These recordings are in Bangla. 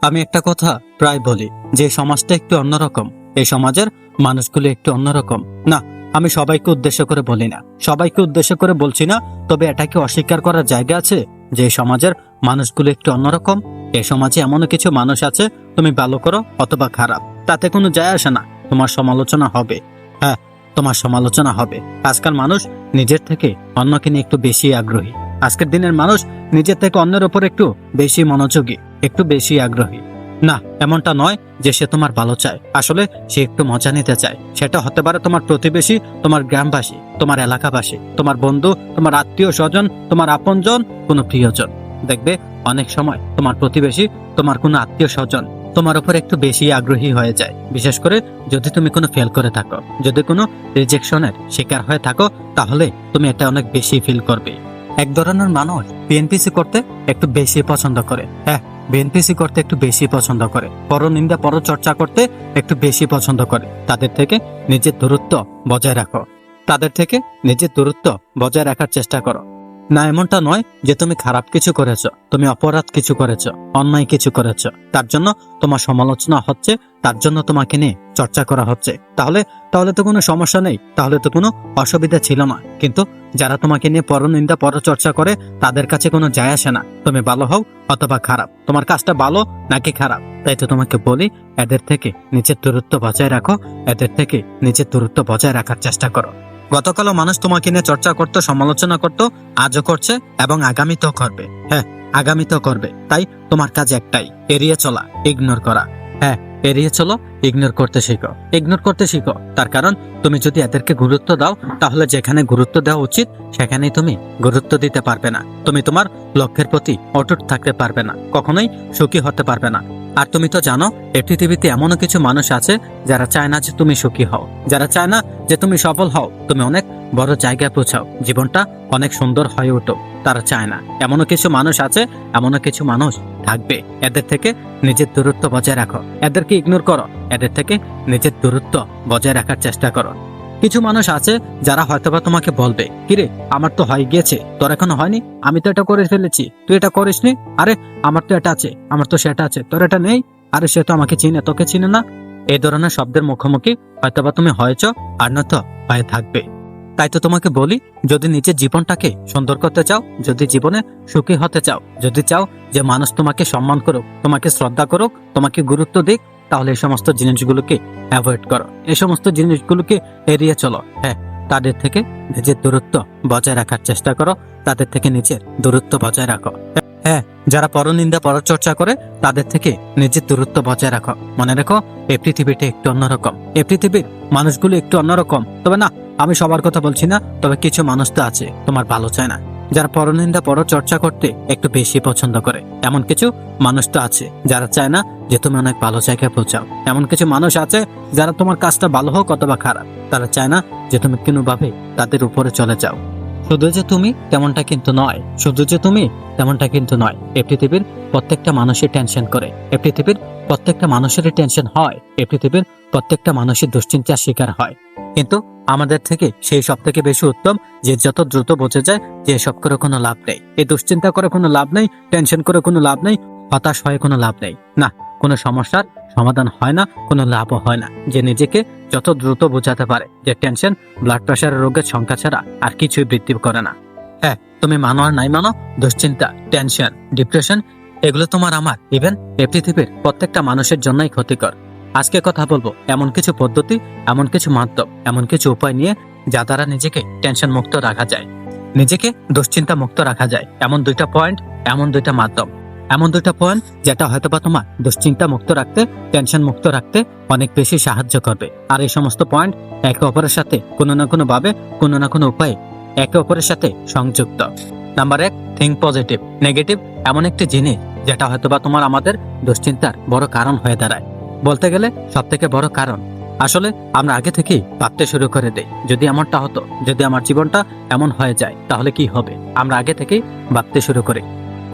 আমি একটা কথা প্রায় বলি যে সমাজটা একটু অন্যরকম, এই সমাজের মানুষগুলো একটু অন্যরকম। না, আমি সবাইকে উদ্দেশ্য করে বলি না, সবাইকে উদ্দেশ্য করে বলছি না, তবে এটাকে অস্বীকার করার জায়গা আছে যে সমাজের মানুষগুলো একটু অন্যরকম। এই সমাজে এমনও কিছু মানুষ আছে, তুমি ভালো করো অথবা খারাপ, তাতে কোনো যায় আসে না, তোমার সমালোচনা হবে। হ্যাঁ, তোমার সমালোচনা হবে। আজকাল মানুষ নিজের থেকে অন্যকে নিয়ে একটু বেশি আগ্রহী। আজকের দিনের মানুষ নিজের থেকে অন্যের উপর একটু বেশি মনোযোগী, একটু বেশি আগ্রহী। না, এমনটা নয় যে সে তোমার ভালো চায়, আসলে সে একটু মজা নিতে চায়। সেটা হতে পারে তোমার প্রতিবেশী, তোমার গ্রামবাসী, তোমার এলাকাবাসী, তোমার বন্ধু, তোমার আত্মীয় স্বজন, তোমার আপনজন, কোনো প্রিয়জন। দেখবে অনেক সময় তোমার প্রতিবেশী, তোমার কোনো আত্মীয় স্বজন তোমার উপর একটু বেশি আগ্রহী হয়ে যায়, বিশেষ করে যদি তুমি কোনো ফেল করে থাকো, যদি কোনো রিজেকশনের শিকার হয়ে থাকো, তাহলে তুমি এটা অনেক বেশি ফিল করবে। এক ধরনের মানুষ বিএনপিসি করতে একটু বেশি পছন্দ করে। হ্যাঁ, বিএনপিসি করতে একটু বেশি পছন্দ করে, পরনিন্দা পরচর্চা করতে একটু বেশি পছন্দ করে। তাদের থেকে নিজের দূরত্ব বজায় রাখো, তাদের থেকে নিজের দূরত্ব বজায় রাখার চেষ্টা করো। না, এমনটা নয় যে তুমি খারাপ কিছু করেছো, তুমি অপরাধ কিছু করেছো, অন্যায় কিছু করেছো, তার জন্য তোমার সমালোচনা হচ্ছে, তার জন্য তোমাকে নিয়ে চর্চা করা হচ্ছে, তাহলে তাহলে তো কোনো সমস্যা নেই, তাহলে তো কোনো অসুবিধা ছিল না। কিন্তু যারা তোমাকে নিয়ে পরনিন্দা পরচর্চা করে, তাদের কাছে কোনো যায় আসে না তুমি ভালো হও অথবা খারাপ, তোমার কাজটা ভালো নাকি খারাপ। তাই তো তোমাকে বলি, এদের থেকে নিজের দূরত্ব বজায় রাখো, এদের থেকে নিজের দূরত্ব বজায় রাখার চেষ্টা করো। গতকালও মানুষ তোমাকে নিয়ে চর্চা করতো, সমালোচনা করতো, আজও করছে এবং আগামীতেও করবে। হ্যাঁ, আগামীতেও করবে। তাই তোমার কাজ একটাই, এড়িয়ে চলা, ইগনোর করা। হ্যাঁ, এড়িয়ে চলো, ইগনোর করতে শিখো, ইগনোর করতে শিখো। তার কারণ তুমি যদি এদেরকে গুরুত্ব দাও, তাহলে যেখানে গুরুত্ব দেওয়া উচিত সেখানেই তুমি গুরুত্ব দিতে পারবে না, তুমি তোমার লক্ষ্যের প্রতি অটুট থাকতে পারবে না, কখনোই সুখী হতে পারবে না। আর তুমি তো জানো, এই পৃথিবীতে এমনও কিছু মানুষ আছে যারা চায় না যে তুমি সুখী হও, যারা চায় না যে তুমি সফল হও, তুমি অনেক বড় জায়গায় পৌঁছাও, জীবনটা অনেক সুন্দর হয়ে ওঠো। তারা চায় না। এমনও কিছু মানুষ আছে, এমনও কিছু মানুষ থাকবে। এদের থেকে নিজের দূরত্ব বজায় রাখো, এদেরকে ইগনোর করো, এদের থেকে নিজের দূরত্ব বজায় রাখার চেষ্টা করো। কিছু মানুষ আছে যারা হয়তোবা তোমাকে বলবে, কিরে আমার তো হয়ে গিয়েছে, তোর এখনো হয়নি, আমি তো এটা করে ফেলেছি, তুই এটা করিসনি, আরে আমার তো এটা আছে, আমার তো সেটা আছে, তোর এটা নেই, আরে সে তো আমাকে চিনে, তোকে চিনে না। এই ধরনের শব্দের মুখোমুখি হয়তোবা তুমি হয়েছ, আর নয়তো হয়ে থাকবে। তাই তো তোমাকে বলি, যদি নিজের জীবনটাকে সুন্দর করতে চাও, যদি জীবনে সুখী হতে চাও, যদি চাও যে মানুষ তোমাকে সম্মান করুক, তোমাকে শ্রদ্ধা করুক, তোমাকে গুরুত্ব দিক, তাহলে এই সমস্ত জিনিসগুলোকে অ্যাভয়েড করো, এই সমস্ত জিনিসগুলোকে এড়িয়ে চলো। হ্যাঁ, তাদের থেকে নিজের দূরত্ব বজায় রাখার চেষ্টা করো, তাদের থেকে নিজের দূরত্ব বজায় রাখো। হ্যাঁ, যারা পরনিন্দা পরচর্চা করে, তাদের থেকে নিজের দূরত্ব বজায় রাখো। মনে রেখো, এই পৃথিবীটা একটু অন্যরকম, এই পৃথিবীর মানুষগুলো একটু অন্যরকম। তবে না, আমি সবার কথা বলছি না, তবে কিছু মানুষ তো আছে তোমার ভালো চায় না, যারা পরনিন্দা পরচর্চা করতে একটু বেশি পছন্দ করে। এমন কিছু মানুষ তো আছে যারা চায় না যে তুমি অনেক ভালো জায়গায় পৌঁছাও। এমন কিছু মানুষ আছে যারা তোমার কাজটা ভালো হোক অথবা খারাপ, তারা চায় না যে তুমি কোনোভাবে তাদের উপরে চলে যাও। শুধু যে তুমি তেমনটা কিন্তু নয়, শুধু যে তুমি তেমনটা কিন্তু নয়। এই পৃথিবীর প্রত্যেকটা মানুষের টেনশন করে, এই পৃথিবীর প্রত্যেকটা মানুষেরই টেনশন হয়, এই পৃথিবীর প্রত্যেকটা মানুষের দুশ্চিন্তার শিকার হয়। কিন্তু আমাদের থেকে সেই সব থেকে বেশি উত্তম যে যত দ্রুত বোঝে যায় যে এসব করে কোনো লাভ নেই, এই দুশ্চিন্তা করে কোনো লাভ নেই, টেনশন করে কোনো লাভ নেই, হতাশ হয়ে কোনো লাভ নেই। না, কোনো সমস্যার সমাধান হয় না, কোনো লাভও হয় না। যে নিজেকে যত দ্রুত বোঝাতে পারে যে টেনশন ব্লাড প্রেশারের রোগের সংখ্যা ছাড়া আর কিছুই বৃদ্ধি করে না। হ্যাঁ, তুমি মানো আর নাই মানো, দুশ্চিন্তা, টেনশন, ডিপ্রেশন, এগুলো তোমার আমার, ইভেন এই পৃথিবীর প্রত্যেকটা মানুষের জন্যই ক্ষতিকর। আজকে কথা বলবো এমন কিছু পদ্ধতি, এমন কিছু মাধ্যম, এমন কিছু উপায় নিয়ে যা দ্বারা নিজেকে টেনশন মুক্ত রাখা যায়, নিজেকে দুশ্চিন্তা মুক্ত রাখা যায়। এমন দুইটা পয়েন্ট, এমন দুইটা মাধ্যম, এমন দুইটা পয়েন্ট যেটা হয়তোবা তোমার দুশ্চিন্তা মুক্ত রাখতে, টেনশন মুক্ত রাখতে অনেক বেশি সাহায্য করবে। আর এই সমস্ত পয়েন্ট একে অপরের সাথে কোনো না কোনো ভাবে, কোনো না কোনো উপায়ে একে অপরের সাথে সংযুক্ত। Number 1, think positive. নেগেটিভ এমন একটি জিনিস যেটা হয়তোবা তোমার আমাদের দুশ্চিন্তার বড় কারণ হয়ে দাঁড়ায়। বলতে গেলে সব থেকে বড় কারণ। আসলে আমরা আগে থেকেই ভাবতে শুরু করে দেই, যদি এমনটা হতো, যদি আমার জীবনটা এমন হয়ে যায় তাহলে কি হবে। আমরা আগে থেকেই ভাবতে শুরু করি।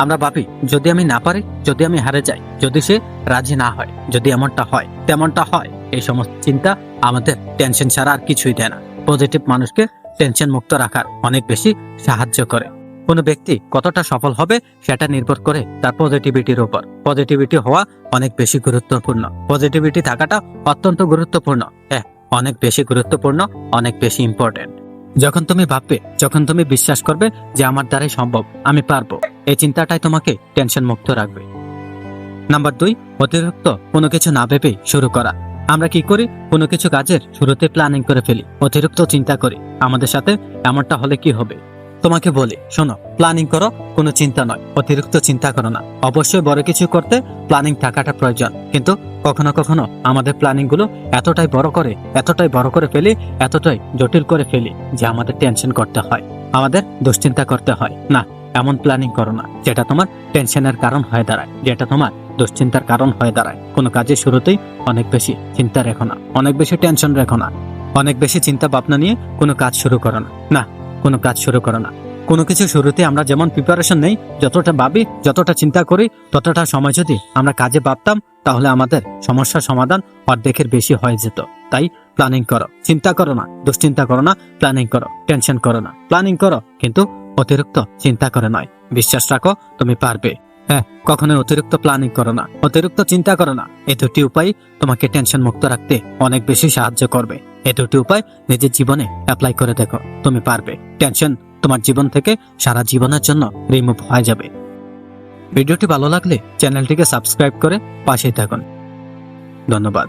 আমরা ভাবি যদি আমি না পারি, যদি আমি হারে যাই, যদি সে রাজি না হয়, যদি এমনটা হয় তেমনটা হয়। এই সমস্ত চিন্তা আমাদের টেনশন ছাড়া আর কিছুই দেয় না। পজিটিভ মানুষকে টেনশন মুক্ত রাখার অনেক বেশি সাহায্য করে। কোনো ব্যক্তি কতটা সফল হবে সেটা নির্ভর করে তার পজিটিভিটির উপর। পজিটিভিটি হওয়া অনেক বেশি গুরুত্বপূর্ণ। পজিটিভিটি থাকাটা অত্যন্ত গুরুত্বপূর্ণ। হ্যাঁ, অনেক বেশি গুরুত্বপূর্ণ, অনেক বেশি ইম্পর্টেন্ট। যখন তুমি ভাববে, যখন তুমি বিশ্বাস করবে যে আমার দ্বারাই সম্ভব, আমি পারবো, এই চিন্তাটাই তোমাকে টেনশন মুক্ত রাখবে। নাম্বার 2, অতিরিক্ত কোনো কিছু না ভেবেই শুরু করা। আমরা কি করি, কোনো কিছু কাজের শুরুতে প্ল্যানিং করে ফেলি, অতিরিক্ত চিন্তা করি আমাদের সাথে এমনটা হলে কি হবে। তোমাকে বলি, শোনো, প্ল্যানিং করো, কোনো চিন্তা নয়, অতিরিক্ত চিন্তা করো না। অবশ্যই বড় কিছু করতে প্ল্যানিং থাকাটা প্রয়োজন, কিন্তু কখনো কখনো আমাদের প্ল্যানিং গুলো এতটাই বড় করে ফেলি, এতটাই জটিল করে ফেলি যে আমাদের টেনশন করতে হয়, আমাদের দুশ্চিন্তা করতে হয়। না, এমন প্ল্যানিং করো না যেটা তোমার টেনশনের কারণ হয়ে দাঁড়ায়, যেটা তোমার দুশ্চিন্তার কারণ হয়ে দাঁড়ায়। কোনো কাজের শুরুতেই অনেক বেশি চিন্তা রেখো না, অনেক বেশি টেনশন রেখো না, অনেক বেশি চিন্তা ভাবনা নিয়ে কোনো কাজ শুরু করো না। না, কোনো কাজ শুরু করো না। কোনো কিছু শুরুতে আমরা যেমন প্রিপারেশন নেই, যতটা ভাবি, যতটা চিন্তা করি, ততটা সময় যদি আমরা কাজে ভাবতাম, তাহলে আমাদের সমস্যার সমাধান অর্ধেকের বেশি হয়ে যেত। তাই প্ল্যানিং করো, চিন্তা করো না, দুশ্চিন্তা করো না, প্ল্যানিং করো, টেনশন করো না, প্ল্যানিং করো, কিন্তু অতিরিক্ত চিন্তা করে নয়। বিশ্বাস রাখো, তুমি পারবে। হ্যাঁ, কখনোই অতিরিক্ত প্ল্যানিং করো না, অতিরিক্ত চিন্তা করো না। এই দুটি উপায় তোমাকে টেনশন মুক্ত রাখতে অনেক বেশি সাহায্য করবে। এই দুটি উপায় নিজের জীবনে অ্যাপ্লাই করে দেখো, তুমি পারবে। টেনশন তোমার জীবন থেকে সারা জীবনের জন্য রিমুভ হয়ে যাবে। ভিডিওটি ভালো লাগলে চ্যানেলটিকে সাবস্ক্রাইব করে পাশেই থাকুন। ধন্যবাদ।